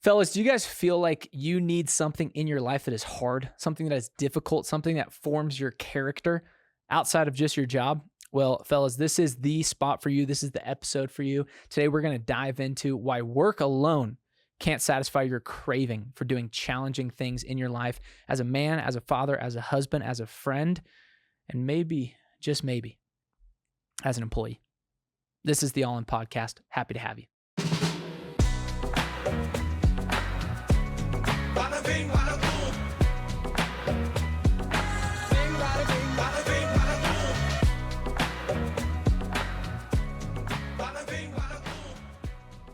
Fellas, do you guys feel like you need something in your life that is hard, something that is difficult, something that forms your character outside of just your job? Well, fellas, this is the spot for you. This is the episode for you. Today, we're going to dive into why work alone can't satisfy your craving for doing challenging things in your life as a man, as a father, as a husband, as a friend, and maybe, just maybe, as an employee. This is the All In Podcast. Happy to have you.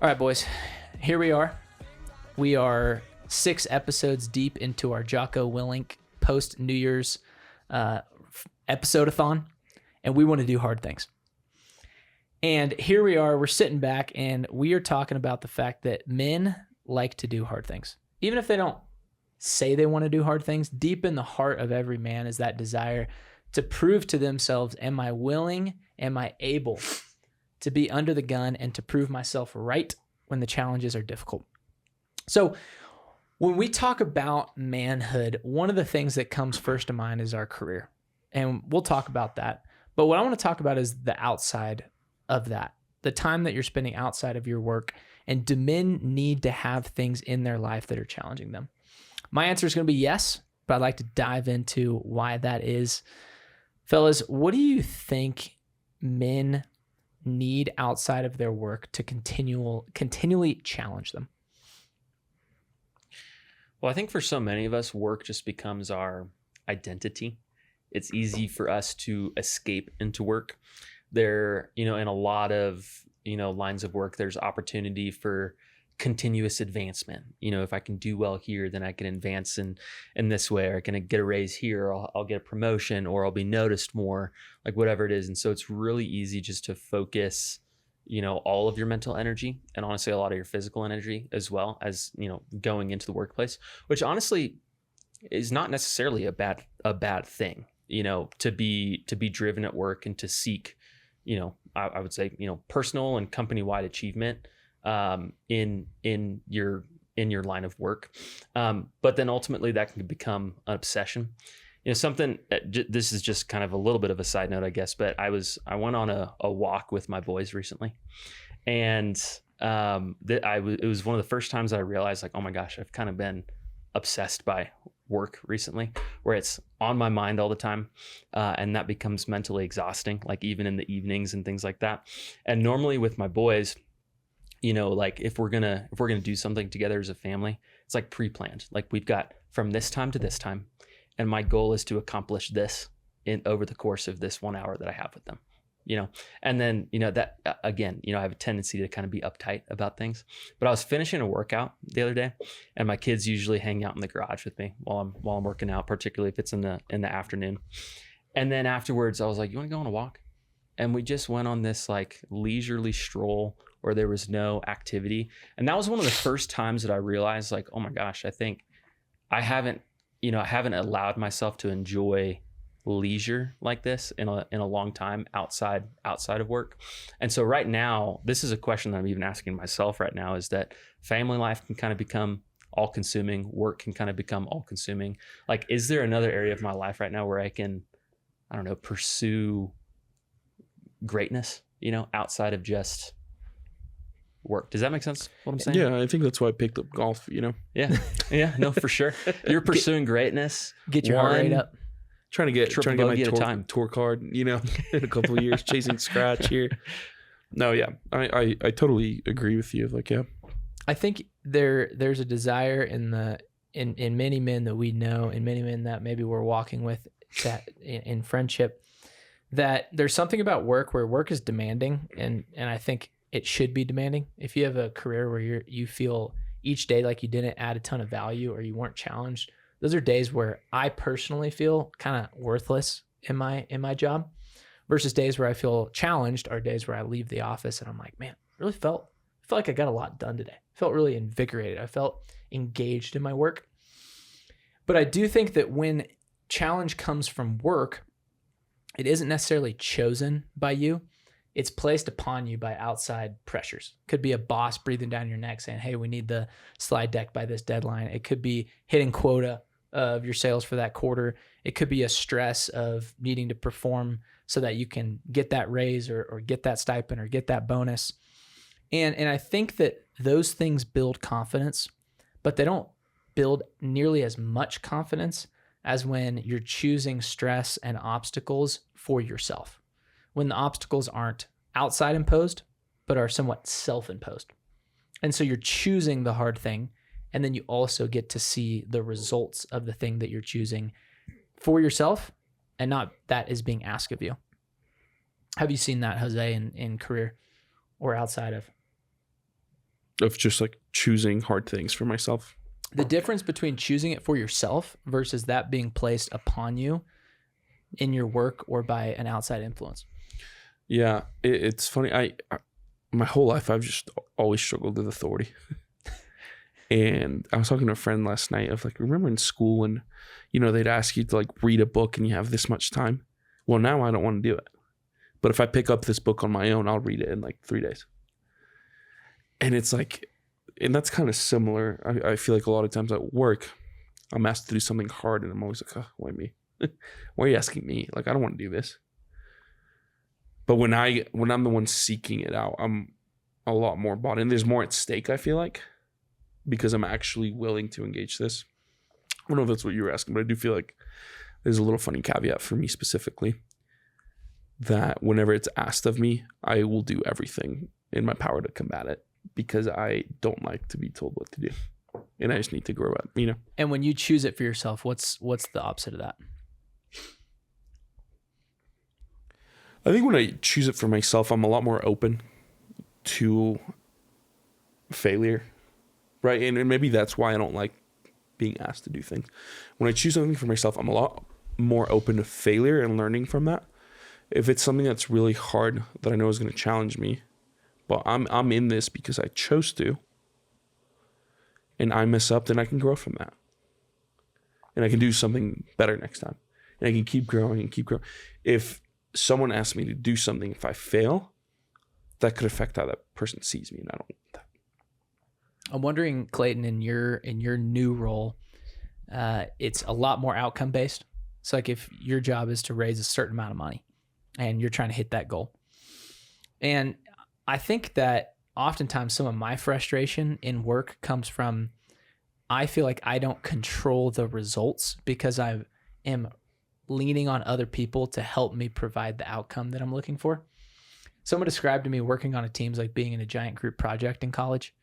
All right, boys, here we are. We are 6 episodes deep into our Jocko Willink post New Year's episode-a-thon, and we want to do hard things. And here we are, we're sitting back, and we are talking about the fact that men like to do hard things. Even if they don't say they want to do hard things, deep in the heart of every man is that desire to prove to themselves, am I willing, am I able to be under the gun and to prove myself right when the challenges are difficult. So when we talk about manhood, one of the things that comes first to mind is our career. And we'll talk about that. But what I want to talk about is the outside of that, the time that you're spending outside of your work. And do men need to have things in their life that are challenging them? My answer is going to be yes, but I'd like to dive into why that is. Fellas, what do you think men need outside of their work to continually challenge them? Well, I think for so many of us, work just becomes our identity. It's easy for us to escape into work. There, in a lot of, lines of work, there's opportunity for continuous advancement. If I can do well here, then I can advance in this way, or I can get a raise here, or I'll get a promotion, or I'll be noticed more, like whatever it is. And so it's really easy just to focus, all of your mental energy and honestly a lot of your physical energy as well as, going into the workplace, which honestly is not necessarily a bad thing, to be driven at work and to seek, I would say, personal and company-wide achievement in your line of work. But then ultimately that can become an obsession. Something, this is just kind of a little bit of a side note, I guess, but I went on a walk with my boys recently, and it was one of the first times I realized, like, oh my gosh, I've kind of been obsessed by work recently, where it's on my mind all the time, and that becomes mentally exhausting, like even in the evenings and things like that. And normally with my boys, like if we're gonna do something together as a family, it's like pre-planned. Like we've got from this time to this time, and my goal is to accomplish this over the course of this 1 hour that I have with them. And then, that again, I have a tendency to kind of be uptight about things, but I was finishing a workout the other day, and my kids usually hang out in the garage with me while I'm working out, particularly if it's in the afternoon. And then afterwards I was like, you want to go on a walk? And we just went on this like leisurely stroll where there was no activity. And that was one of the first times that I realized, like, oh my gosh, I think I haven't allowed myself to enjoy leisure like this in a long time outside of work. And so right now, this is a question that I'm even asking myself right now, is that family life can kind of become all consuming, work can kind of become all consuming. Like, is there another area of my life right now where I can, I don't know, pursue greatness, outside of just work? Does that make sense, what I'm saying? Yeah, I think that's why I picked up golf, Yeah, no, for sure. You're pursuing greatness. Get your heart rate up. Trying to get my tour card, in a couple of years, chasing scratch here. No, yeah, I totally agree with you. Like, yeah, I think there's a desire in many men that we know, in many men that maybe we're walking with in friendship, that there's something about work where work is demanding, and I think it should be demanding. If you have a career where you feel each day like you didn't add a ton of value or you weren't challenged, those are days where I personally feel kind of worthless in my job, versus days where I feel challenged are days where I leave the office and I'm like, man, I really felt like I got a lot done today. I felt really invigorated. I felt engaged in my work. But I do think that when challenge comes from work, it isn't necessarily chosen by you. it's placed upon you by outside pressures. Could be a boss breathing down your neck saying, hey, we need the slide deck by this deadline. It could be hitting quota of your sales for that quarter. It could be a stress of needing to perform so that you can get that raise or get that stipend or get that bonus. And I think that those things build confidence, but they don't build nearly as much confidence as when you're choosing stress and obstacles for yourself. When the obstacles aren't outside imposed, but are somewhat self-imposed. And so you're choosing the hard thing, and then you also get to see the results of the thing that you're choosing for yourself, and not that is being asked of you. Have you seen that, Jose, in career or outside of? Of just like choosing hard things for myself. The difference between choosing it for yourself versus that being placed upon you in your work or by an outside influence. Yeah, it's funny. I my whole life I've just always struggled with authority. And I was talking to a friend last night of like, remember in school when, they'd ask you to like read a book and you have this much time? Well, now I don't want to do it. But if I pick up this book on my own, I'll read it in like 3 days. And it's like, and that's kind of similar. I feel like a lot of times at work, I'm asked to do something hard and I'm always like, oh, why me? Why are you asking me? Like, I don't want to do this. But when I'm the one seeking it out, I'm a lot more bought in. There's more at stake, I feel like, because I'm actually willing to engage this. I don't know if that's what you were asking, but I do feel like there's a little funny caveat for me specifically that whenever it's asked of me, I will do everything in my power to combat it because I don't like to be told what to do. And I just need to grow up, And when you choose it for yourself, what's the opposite of that? I think when I choose it for myself, I'm a lot more open to failure, right? And maybe that's why I don't like being asked to do things. When I choose something for myself, I'm a lot more open to failure and learning from that. If it's something that's really hard that I know is going to challenge me, but I'm in this because I chose to, and I mess up, then I can grow from that. And I can do something better next time. And I can keep growing and keep growing. If someone asks me to do something, if I fail, that could affect how that person sees me, and I don't want that. I'm wondering, Clayton, in your new role, it's a lot more outcome based. It's like if your job is to raise a certain amount of money and you're trying to hit that goal. And I think that oftentimes some of my frustration in work comes from, I feel like I don't control the results because I am leaning on other people to help me provide the outcome that I'm looking for. Someone described to me working on a team like being in a giant group project in college,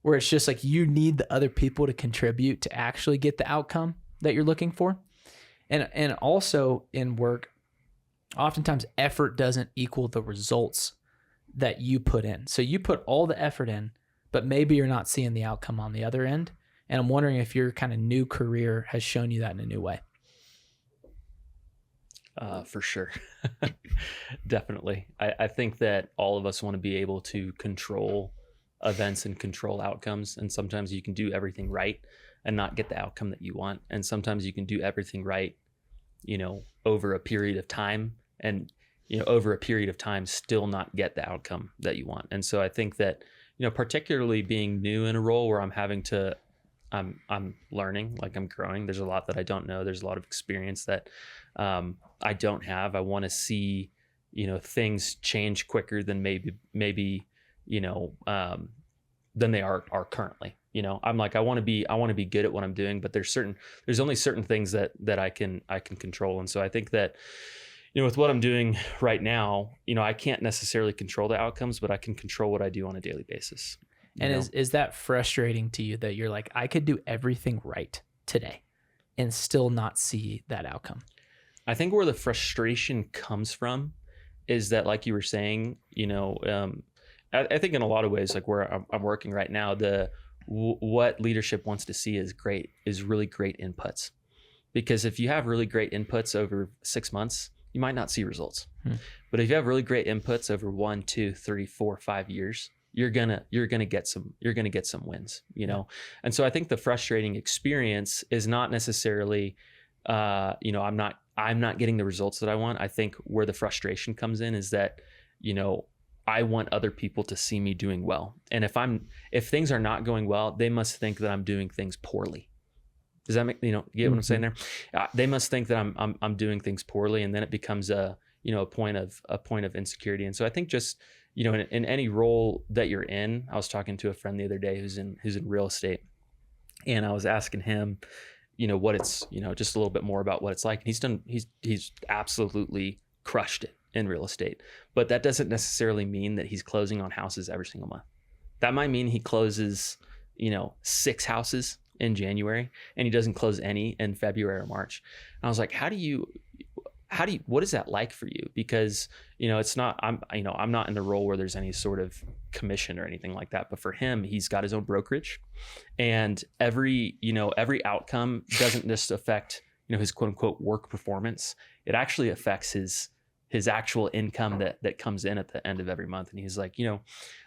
where it's just like you need the other people to contribute to actually get the outcome that you're looking for. And also in work, oftentimes effort doesn't equal the results that you put in. So you put all the effort in, but maybe you're not seeing the outcome on the other end. And I'm wondering if your kind of new career has shown you that in a new way. For sure. Definitely. I think that all of us want to be able to control events and control outcomes. And sometimes you can do everything right and not get the outcome that you want. And sometimes you can do everything right, over a period of time and, over a period of time still not get the outcome that you want. And so I think that, particularly being new in a role where I'm learning, like I'm growing. There's a lot that I don't know. There's a lot of experience that I don't have. I want to see, things change quicker than maybe than they are currently. I'm like, I want to be good at what I'm doing, but there's only certain things that I can control. And so I think that, with what I'm doing right now, I can't necessarily control the outcomes, but I can control what I do on a daily basis. And is that frustrating to you that you're like, I could do everything right today and still not see that outcome? I think where the frustration comes from is that, like you were saying, I think in a lot of ways, like where I'm working right now, what leadership wants to see is really great inputs. Because if you have really great inputs over 6 months, you might not see results. But if you have really great inputs over 1, 2, 3, 4, 5 years, you're gonna get some wins, And so I think the frustrating experience is not necessarily, I'm not getting the results that I want. I think where the frustration comes in is that, I want other people to see me doing well. And if things are not going well, they must think that I'm doing things poorly. Does that make, you get what I'm saying there? They must think that I'm doing things poorly, and then it becomes a point of insecurity. And so I think just, in any role that you're in, I was talking to a friend the other day who's in real estate, and I was asking him, what it's, just a little bit more about what it's like. And he's absolutely crushed it in real estate, but that doesn't necessarily mean that he's closing on houses every single month. That might mean he closes, 6 houses in January, and he doesn't close any in February or March. And I was like, what is that like for you? Because, it's not, I'm not in the role where there's any sort of commission or anything like that. But for him, he's got his own brokerage, and every outcome doesn't just affect, his quote unquote work performance. It actually affects his actual income that comes in at the end of every month. And he's like,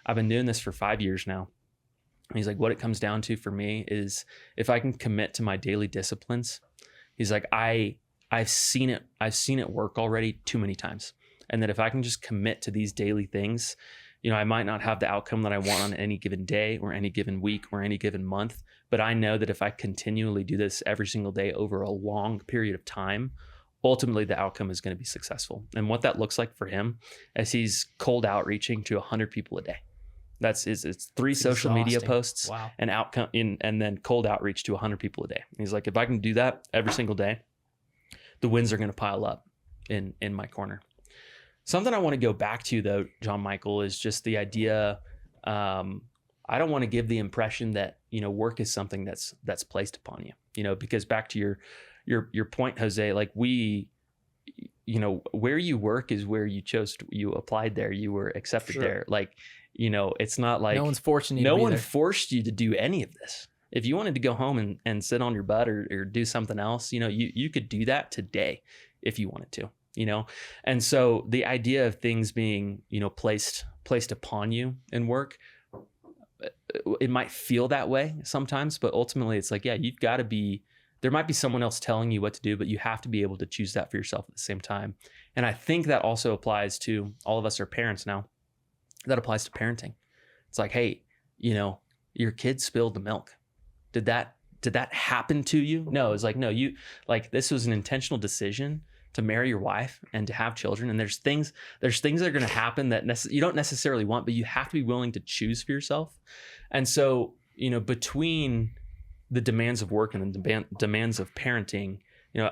I've been doing this for 5 years now. And he's like, what it comes down to for me is if I can commit to my daily disciplines, he's like, I've seen it work already too many times. And that if I can just commit to these daily things, I might not have the outcome that I want on any given day or any given week or any given month, but I know that if I continually do this every single day over a long period of time, ultimately the outcome is going to be successful. And what that looks like for him is he's cold outreaching to 100 people a day. It's 3 social media posts, wow, and outcome and then cold outreach to 100 people a day. And he's like, if I can do that every single day, the wins are going to pile up in my corner. Something I want to go back to though, John Michael, is just the idea. I don't want to give the impression that, work is something that's placed upon you, because back to your point, Jose, like where you work is where you chose you applied there, you were accepted there. Like, it's not like no one's forcing you. No one forced you to do any of this. If you wanted to go home and sit on your butt or do something else, you could do that today if you wanted to, And so the idea of things being, placed upon you in work, it might feel that way sometimes, but ultimately it's like, yeah, you've got to be, there might be someone else telling you what to do, but you have to be able to choose that for yourself at the same time. And I think that also applies to all of us are parents now. That applies to parenting. It's like, hey, your kid spilled the milk. Did that happen to you? No, it's like, no, this was an intentional decision to marry your wife and to have children. And there's things that are going to happen that you don't necessarily want, but you have to be willing to choose for yourself. And so, between the demands of work and the demands of parenting, in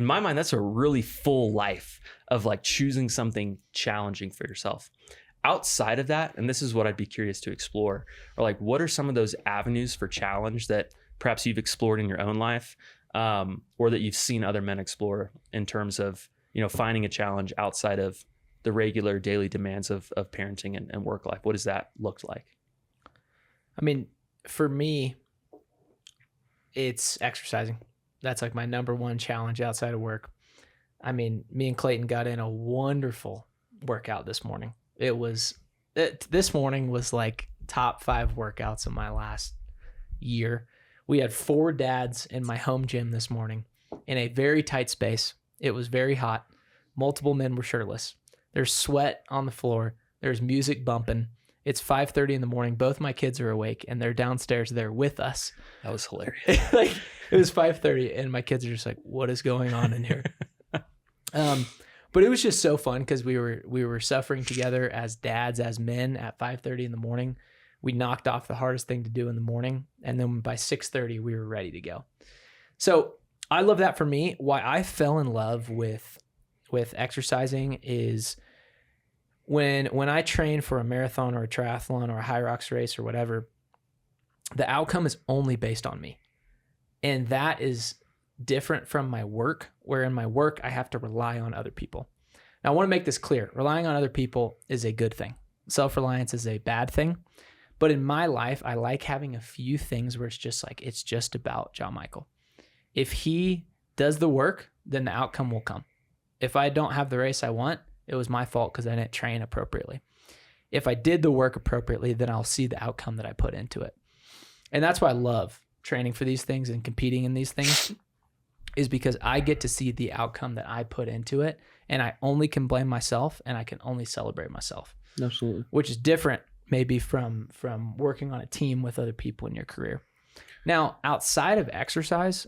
my mind, that's a really full life of like choosing something challenging for yourself. Outside of that, and this is what I'd be curious to explore, are like, what are some of those avenues for challenge that perhaps you've explored in your own life, or that you've seen other men explore in terms of, finding a challenge outside of the regular daily demands of parenting and work life? What does that look like? I mean, for me, it's exercising. That's like my number one challenge outside of work. I mean, me and Clayton got in a wonderful workout this morning. This morning was like top 5 workouts of my last year. We had 4 dads in my home gym this morning in a very tight space. It was very hot. Multiple men were shirtless. There's sweat on the floor. There's music bumping. It's 5:30 in the morning. Both my kids are awake and they're downstairs there with us. That was hilarious. It was 5:30 and my kids are just like, what is going on in here? But it was just so fun because we were suffering together as dads, as men at 5:30 in the morning. We knocked off the hardest thing to do in the morning. And then by 6:30, we were ready to go. So I love that for me. Why I fell in love with exercising is when I train for a marathon or a triathlon or a high rocks race or whatever, the outcome is only based on me. And that is different from my work, where in my work, I have to rely on other people. Now, I want to make this clear. Relying on other people is a good thing. Self-reliance is a bad thing. But in my life, I like having a few things where it's just about John Michael. If he does the work, then the outcome will come. If I don't have the race I want, it was my fault because I didn't train appropriately. If I did the work appropriately, then I'll see the outcome that I put into it. And that's why I love training for these things and competing in these things. is because I get to see the outcome that I put into it, and I only can blame myself, and I can only celebrate myself. Absolutely. Which is different maybe from working on a team with other people in your career. Now, outside of exercise,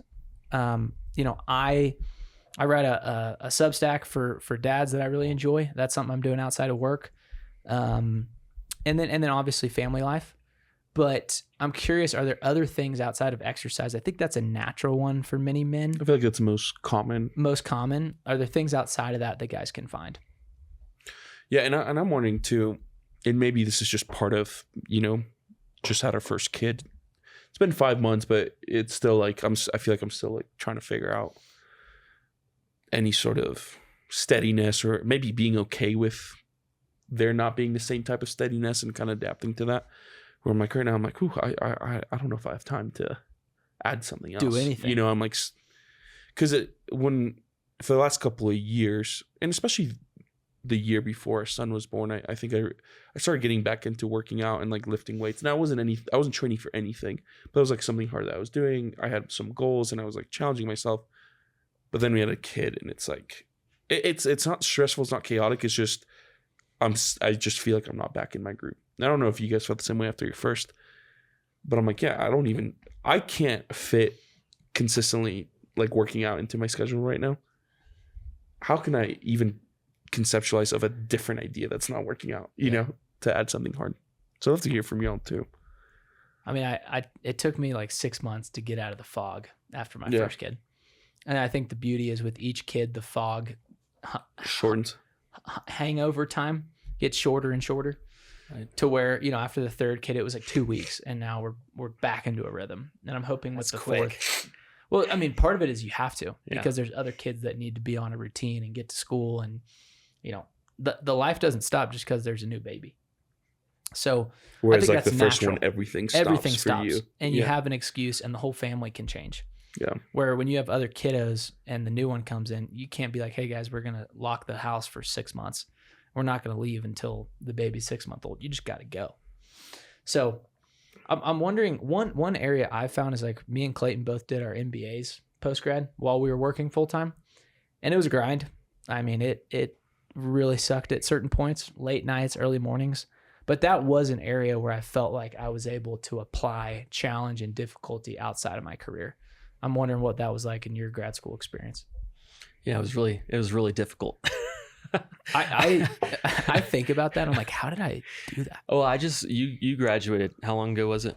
I write a Substack for dads that I really enjoy. That's something I'm doing outside of work. And then obviously family life. But I'm curious, are there other things outside of exercise? I think that's a natural one for many men. I feel like that's most common. Most common. Are there things outside of that guys can find? Yeah, and I'm wondering too, and maybe this is just part of, just had our first kid. It's been 5 months, but it's still like I feel like I'm still like trying to figure out any sort of steadiness, or maybe being okay with there not being the same type of steadiness and kind of adapting to that. Where I'm like right now, I'm like, ooh, I don't know if I have time to add something else. Do anything. I'm like, because for the last couple of years, and especially the year before our son was born, I think I started getting back into working out and like lifting weights. And I wasn't training for anything, but it was like something hard that I was doing. I had some goals and I was like challenging myself. But then we had a kid, and it's like, it's not stressful, it's not chaotic. It's just I just feel like I'm not back in my group. I don't know if you guys felt the same way after your first, but I'm like, yeah, I can't fit consistently like working out into my schedule right now. How can I even conceptualize of a different idea that's not working out, to add something hard? So I'd love to hear from y'all too. I mean, it took me like 6 months to get out of the fog after my first kid. And I think the beauty is with each kid, the fog shortens. Hangover time gets shorter and shorter, right? To where, after the third kid, it was like 2 weeks, and now we're back into a rhythm. And I'm hoping with the fourth. Well, I mean, part of it is you have to, because there's other kids that need to be on a routine and get to school, and the life doesn't stop just because there's a new baby. So whereas I think like that's the first natural. one, everything stops for you, and you have an excuse, and the whole family can change. Yeah. Where when you have other kiddos and the new one comes in, you can't be like, hey guys, we're going to lock the house for 6 months. We're not going to leave until the baby's 6 months old. You just got to go. So I'm wondering, one area I found is like me and Clayton both did our MBAs post-grad while we were working full-time, and it was a grind. I mean, it really sucked at certain points, late nights, early mornings. But that was an area where I felt like I was able to apply challenge and difficulty outside of my career. I'm wondering what that was like in your grad school experience. Yeah, it was really difficult. I think about that. I'm like, how did I do that? Oh, you graduated. How long ago was it?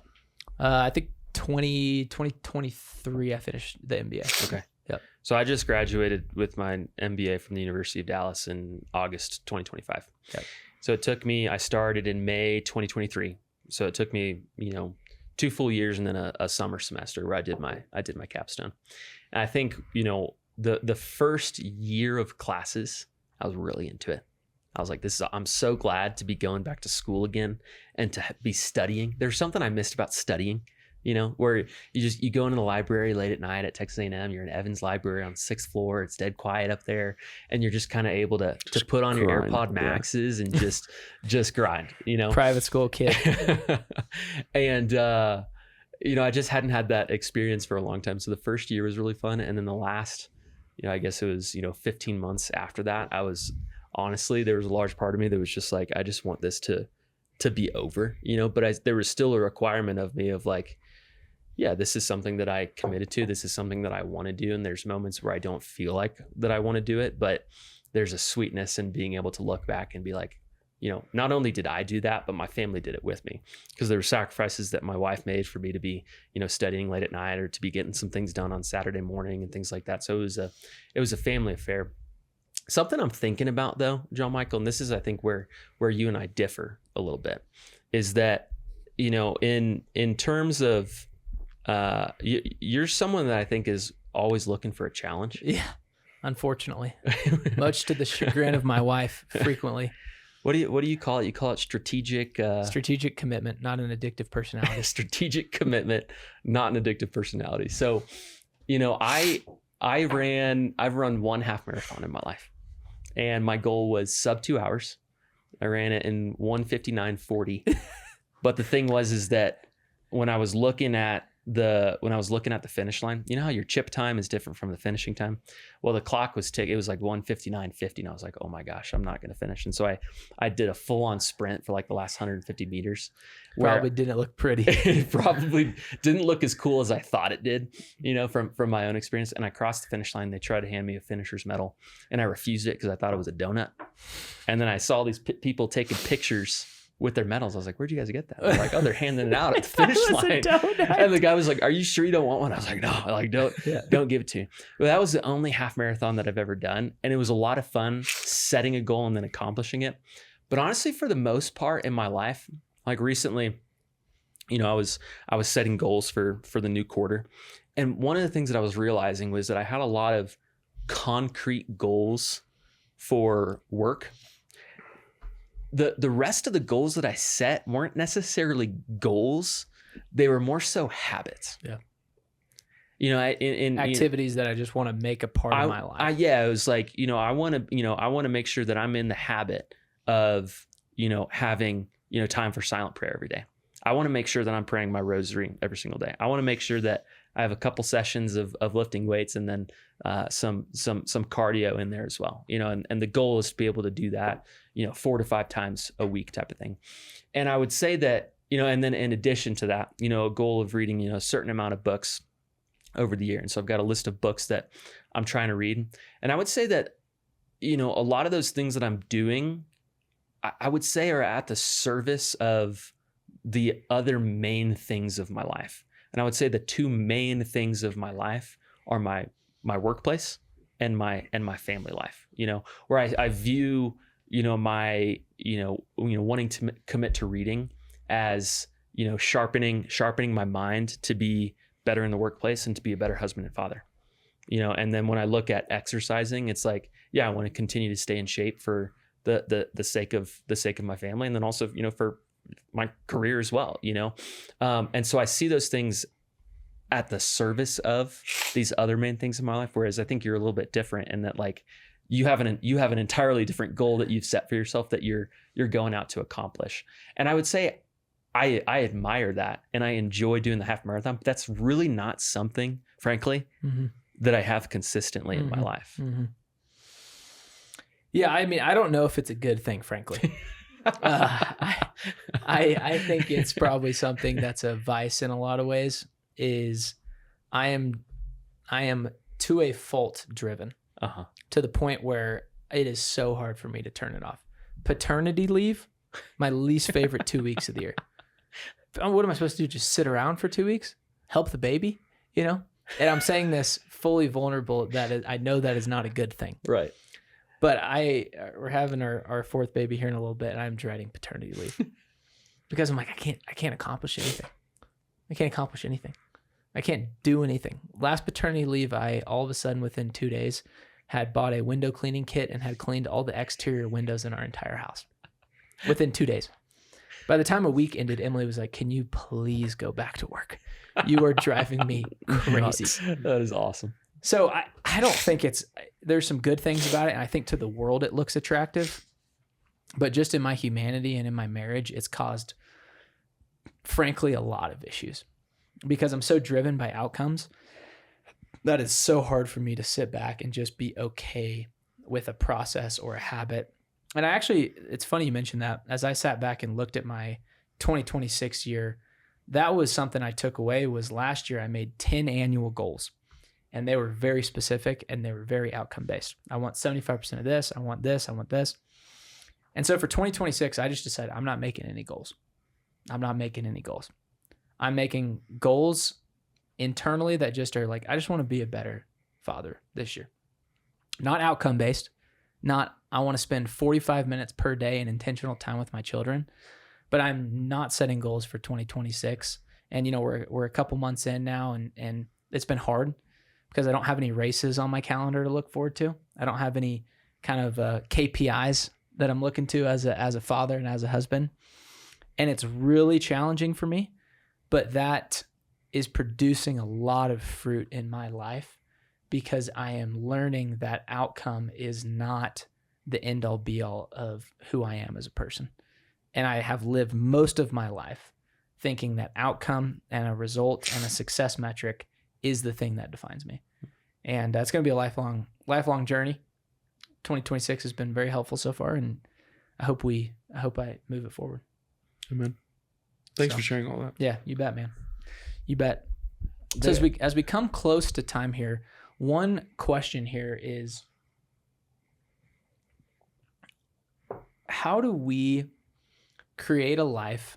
I think 2023 I finished the MBA. Okay. Yep. So I just graduated with my MBA from the University of Dallas in August 2025. Okay. So I started in May 2023. So it took me, 2 full years and then a summer semester where I did my capstone. And I think, the first year of classes, I was really into it. I was like, I'm so glad to be going back to school again and to be studying. There's something I missed about studying, where you go into the library late at night at Texas A&M, you're in Evans Library on the 6th floor. It's dead quiet up there. And you're just kind of able to put on your AirPod Maxes and just grind, Private school kid. And, I just hadn't had that experience for a long time. So the first year was really fun. And then the last, I guess it was, 15 months after that, I was honestly, there was a large part of me that was just like, I just want this to be over, but there was still a requirement of me of like, yeah, this is something that I committed to. This is something that I want to do. And there's moments where I don't feel like that I want to do it, but there's a sweetness in being able to look back and be like, not only did I do that, but my family did it with me, because there were sacrifices that my wife made for me to be, studying late at night or to be getting some things done on Saturday morning and things like that. So it was a family affair. Something I'm thinking about though, John Michael, and this is, I think, where you and I differ a little bit, is that, in terms of, you're someone that I think is always looking for a challenge. Yeah, unfortunately, much to the chagrin of my wife, frequently. What do you call it? You call it strategic commitment, not an addictive personality. Strategic commitment, not an addictive personality. So, I've run one half marathon in my life, and my goal was sub 2 hours. I ran it in 1:59:40. But the thing is that when I was looking at when I was looking at the finish line, you know how your chip time is different from the finishing time? Well, the clock was ticking. It was like 1:59:50. And I was like, oh my gosh, I'm not going to finish. And so I did a full on sprint for like the last 150 meters. Probably didn't look pretty. It probably didn't look as cool as I thought it did, from my own experience. And I crossed the finish line. They tried to hand me a finisher's medal and I refused it because I thought it was a donut. And then I saw these people taking pictures with their medals. I was like, where'd you guys get that? They're like, oh, they're handing it out at the finish line. And the guy was like, are you sure you don't want one? I was like, no, like don't give it to me. But that was the only half marathon that I've ever done. And it was a lot of fun setting a goal and then accomplishing it. But honestly, for the most part in my life, like recently, I was setting goals for the new quarter. And one of the things that I was realizing was that I had a lot of concrete goals for work. The rest of the goals that I set weren't necessarily goals. They were more so habits. Yeah. In activities that I just want to make a part of my life. It was like, I want to make sure that I'm in the habit of, having, time for silent prayer every day. I want to make sure that I'm praying my rosary every single day. I want to make sure that I have a couple sessions of lifting weights and then some cardio in there as well. And the goal is to be able to do that, 4 to 5 times a week type of thing. And I would say that, and then in addition to that, a goal of reading, a certain amount of books over the year. And so I've got a list of books that I'm trying to read. And I would say that, a lot of those things that I'm doing, I would say are at the service of the other main things of my life. And I would say the 2 main things of my life are my workplace and my family life, where I view, my, wanting to commit to reading as, sharpening my mind to be better in the workplace and to be a better husband and father, and then when I look at exercising, it's like, yeah, I want to continue to stay in shape for the sake of my family. And then also, for my career as well, and so I see those things at the service of these other main things in my life. Whereas I think you're a little bit different in that, like, you have an entirely different goal that you've set for yourself that you're going out to accomplish. And I would say I admire that and I enjoy doing the half marathon, but that's really not something, frankly, that I have consistently in my life. Yeah, I mean, I don't know if it's a good thing, frankly. I think it's probably something that's a vice in a lot of ways. Is I am to a fault driven to the point where it is so hard for me to turn it off. Paternity leave, my least favorite 2 weeks of the year. What am I supposed to do? Just sit around for 2 weeks? Help the baby? And I'm saying this fully vulnerable that I know that is not a good thing. Right. But we're having our 4th baby here in a little bit, and I'm dreading paternity leave because I'm like, I can't accomplish anything. I can't accomplish anything. I can't do anything. Last paternity leave, I all of a sudden within 2 days had bought a window cleaning kit and had cleaned all the exterior windows in our entire house within 2 days. By the time a week ended, Emily was like, can you please go back to work? You are driving me crazy. That is awesome. So I don't think there's some good things about it. And I think to the world, it looks attractive, but just in my humanity and in my marriage, it's caused, frankly, a lot of issues because I'm so driven by outcomes that it's so hard for me to sit back and just be okay with a process or a habit. And it's funny you mentioned that. As I sat back and looked at my 2026 year, that was something I took away. Was last year I made 10 annual goals. And they were very specific and they were very outcome based. I want 75% of this. I want this. I want this. And so for 2026, I just decided I'm not making any goals. I'm making goals internally that just are like, I just want to be a better father this year. Not outcome based. Not, I want to spend 45 minutes per day in intentional time with my children. But I'm not setting goals for 2026. And, we're a couple months in now and it's been hard. Because I don't have any races on my calendar to look forward to. I don't have any kind of KPIs that I'm looking to as a father and as a husband. And it's really challenging for me, but that is producing a lot of fruit in my life because I am learning that outcome is not the end all be all of who I am as a person. And I have lived most of my life thinking that outcome and a result and a success metric is the thing that defines me. And it's going to be a lifelong journey. 2026 has been very helpful so far, and I hope I move it forward. Amen. Thanks for sharing all that. Yeah, you bet, man. You bet. So as we come close to time here, one question here is, how do we create a life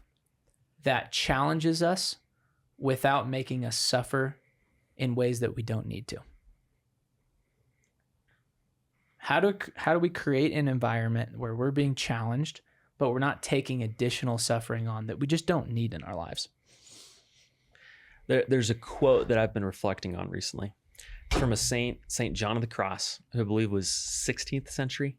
that challenges us without making us suffer in ways that we don't need to? How do we create an environment where we're being challenged, but we're not taking additional suffering on that we just don't need in our lives? There's a quote that I've been reflecting on recently. It's from a Saint John of the Cross, who I believe was 16th century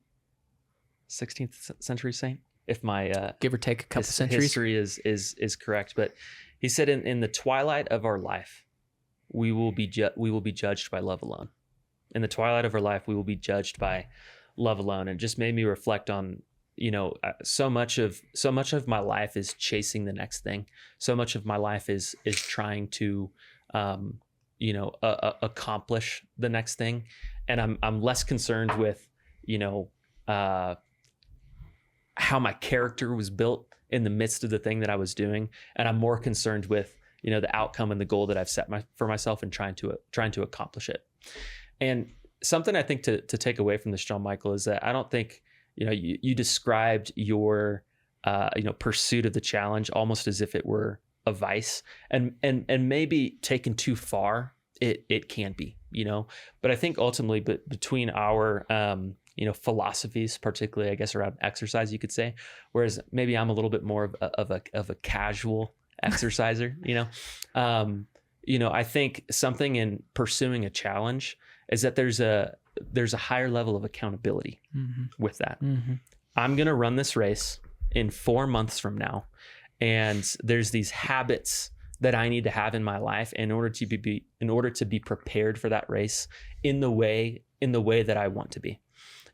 saint, if my give or take a couple centuries. History is correct. But he said, in the twilight of our life, we will be judged by love alone. In the twilight of our life, we will be judged by love alone. And it just made me reflect on, so much of my life is chasing the next thing. So much of my life is trying to, accomplish the next thing. And I'm less concerned with, how my character was built in the midst of the thing that I was doing. And I'm more concerned with, the outcome and the goal that I've set for myself and trying to accomplish it. And something I think to take away from this, John Michael, is that I don't think, you described your, pursuit of the challenge almost as if it were a vice, and maybe taken too far, it can be, but I think ultimately, but between our, philosophies, particularly, I guess, around exercise, you could say, whereas maybe I'm a little bit more of a casual exerciser, I think something in pursuing a challenge is that there's a higher level of accountability with that. Mm-hmm. I'm going to run this race in 4 months from now. And there's these habits that I need to have in my life in order to be prepared for that race in the way that I want to be.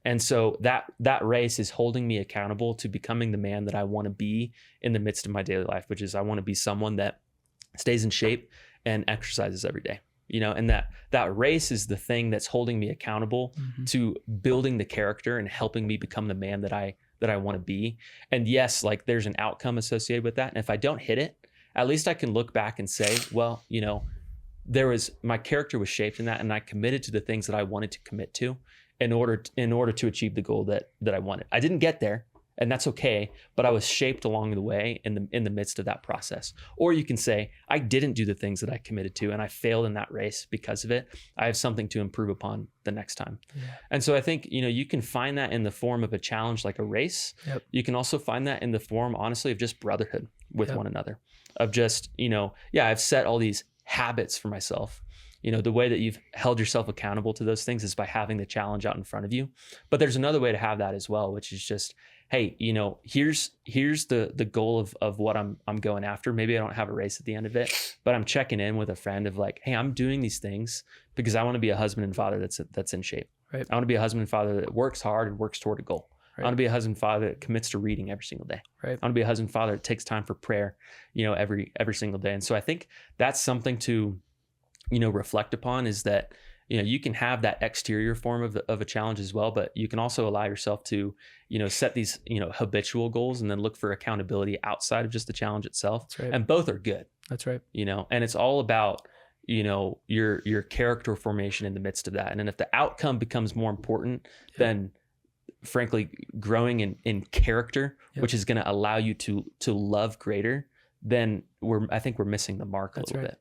And so that race is holding me accountable to becoming the man that I want to be in the midst of my daily life, which is I want to be someone that stays in shape and exercises every day. And that race is the thing that's holding me accountable to building the character and helping me become the man that I want to be. And yes, like there's an outcome associated with that. And if I don't hit it, at least I can look back and say, well, my character was shaped in that, and I committed to the things that I wanted to commit to in order to achieve the goal that I wanted. I didn't get there, and that's okay, but I was shaped along the way in the midst of that process. Or you can say, I didn't do the things that I committed to, and I failed in that race because of it. I have something to improve upon the next time. Yeah. And so I think, you can find that in the form of a challenge like a race. Yep. You can also find that in the form, honestly, of just brotherhood with one another, of just, I've set all these habits for myself. The way that you've held yourself accountable to those things is by having the challenge out in front of you. But there's another way to have that as well, which is just, hey, here's the goal of what I'm going after. Maybe I don't have a race at the end of it, but I'm checking in with a friend of like, hey, I'm doing these things because I want to be a husband and father that's in shape. Right. I want to be a husband and father that works hard and works toward a goal. Right. I want to be a husband and father that commits to reading every single day. Right. I want to be a husband and father that takes time for prayer, every single day. And so I think that's something to, reflect upon, is that, you can have that exterior form of a challenge as well, but you can also allow yourself to, set these, habitual goals and then look for accountability outside of just the challenge itself. That's right. And both are good. That's right. And it's all about, your character formation in the midst of that. And then if the outcome becomes more important than, frankly, growing in character, which is going to allow you to love greater, then I think we're missing the mark a little bit.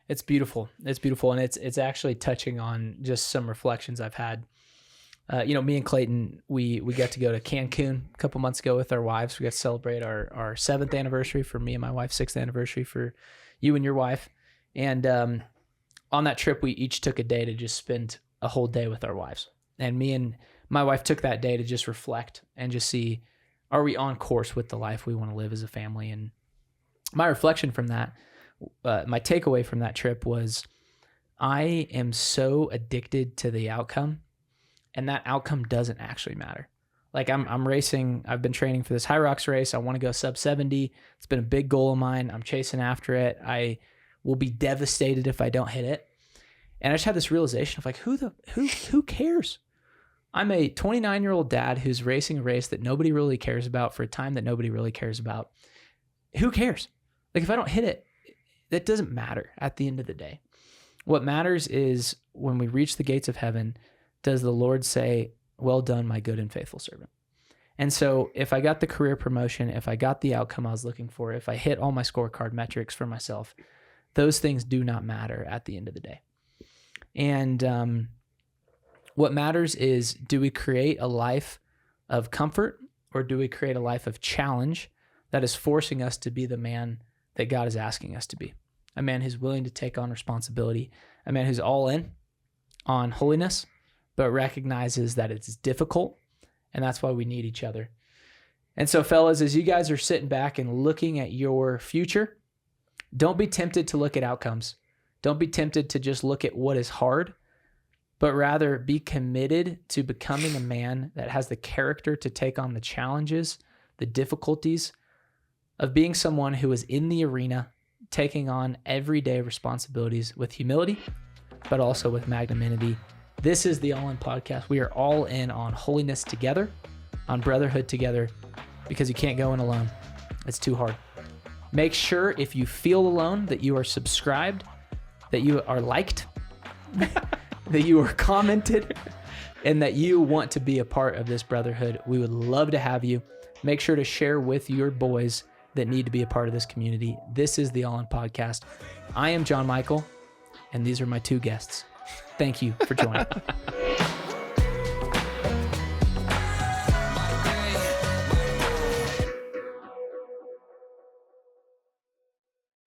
It's beautiful. It's beautiful. And it's actually touching on just some reflections I've had. Me and Clayton, we got to go to Cancun a couple months ago with our wives. We got to celebrate our 7th anniversary for me and my wife, 6th anniversary for you and your wife. And on that trip, we each took a day to just spend a whole day with our wives. And me and my wife took that day to just reflect and just see, are we on course with the life we want to live as a family? And my reflection from that, my takeaway from that trip was, I am so addicted to the outcome, and that outcome doesn't actually matter. Like I'm racing. I've been training for this High Rocks race. I want to go sub 70. It's been a big goal of mine. I'm chasing after it. I will be devastated if I don't hit it. And I just had this realization of like, who cares? I'm a 29-year-old dad who's racing a race that nobody really cares about for a time that nobody really cares about. Who cares? Like if I don't hit it, that doesn't matter at the end of the day. What matters is when we reach the gates of heaven, does the Lord say, well done, my good and faithful servant? And so if I got the career promotion, if I got the outcome I was looking for, if I hit all my scorecard metrics for myself, those things do not matter at the end of the day. And what matters is, do we create a life of comfort or do we create a life of challenge that is forcing us to be the man that God is asking us to be? A man who's willing to take on responsibility, a man who's all in on holiness, but recognizes that it's difficult, and that's why we need each other. And so, fellas, as you guys are sitting back and looking at your future, don't be tempted to look at outcomes. Don't be tempted to just look at what is hard, but rather be committed to becoming a man that has the character to take on the challenges, the difficulties of being someone who is in the arena, taking on everyday responsibilities with humility, but also with magnanimity. This is the All In Podcast. We are all in on holiness together, on brotherhood together, because you can't go in alone. It's too hard. Make sure if you feel alone that you are subscribed, that you are liked, that you are commented, and that you want to be a part of this brotherhood. We would love to have you. Make sure to share with your boys that need to be a part of this community. This is the All In Podcast. I am John Michael, and these are my two guests. Thank you for joining.